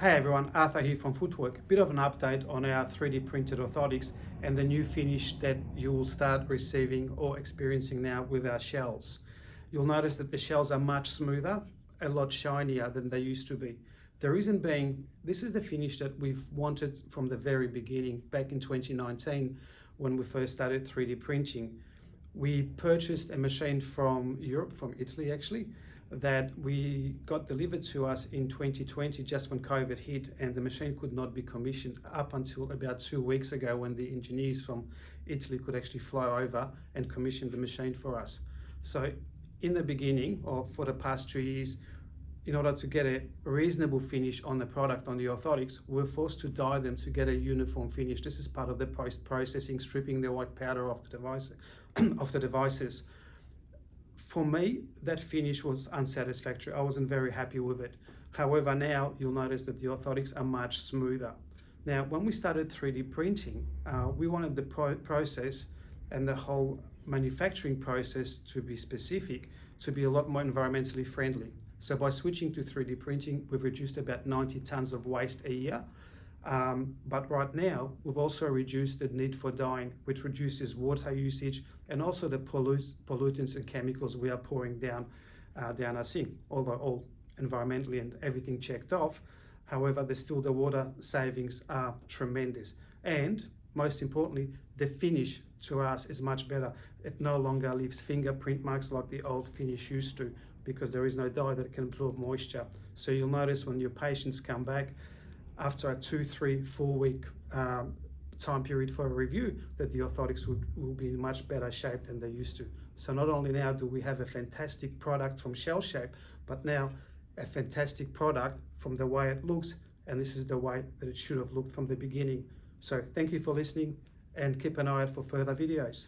Hey everyone, Arthur here from Footwork. Bit of an update on our 3D printed orthotics and the new finish that you'll start receiving or experiencing now with our shells. You'll notice that the shells are much smoother, a lot shinier than they used to be. The reason being, this is the finish that we've wanted from the very beginning, back in 2019 when we first started 3D printing. We purchased a machine from Europe, from Italy actually, that we got delivered to us in 2020, just when COVID hit, and the machine could not be commissioned up until about 2 weeks ago, when the engineers from Italy could actually fly over and commission the machine for us. So in the beginning, or for the past 2 years, in order to get a reasonable finish on the product, on the orthotics, we're forced to dye them to get a uniform finish. This is part of the post-processing, stripping the white powder off the device, of the devices. For me, that finish was unsatisfactory. I wasn't very happy with it. However, now you'll notice that the orthotics are much smoother. Now, when we started 3D printing, we wanted the process and the whole manufacturing process to be specific, to be a lot more environmentally friendly. So by switching to 3D printing, we've reduced about 90 tons of waste a year. But right now, we've also reduced the need for dyeing, which reduces water usage and also the pollutants and chemicals we are pouring down our sink, although all environmentally and everything checked off. However, there's still the water savings are tremendous. And most importantly, the finish to us is much better. It no longer leaves fingerprint marks like the old finish used to, because there is no dye that can absorb moisture. So you'll notice when your patients come back after a 2, 3, 4 week time period for a review, that the orthotics will be in much better shape than they used to. So not only now do we have a fantastic product from shell shape, but now a fantastic product from the way it looks, and this is the way that it should have looked from the beginning. So thank you for listening, and keep an eye out for further videos.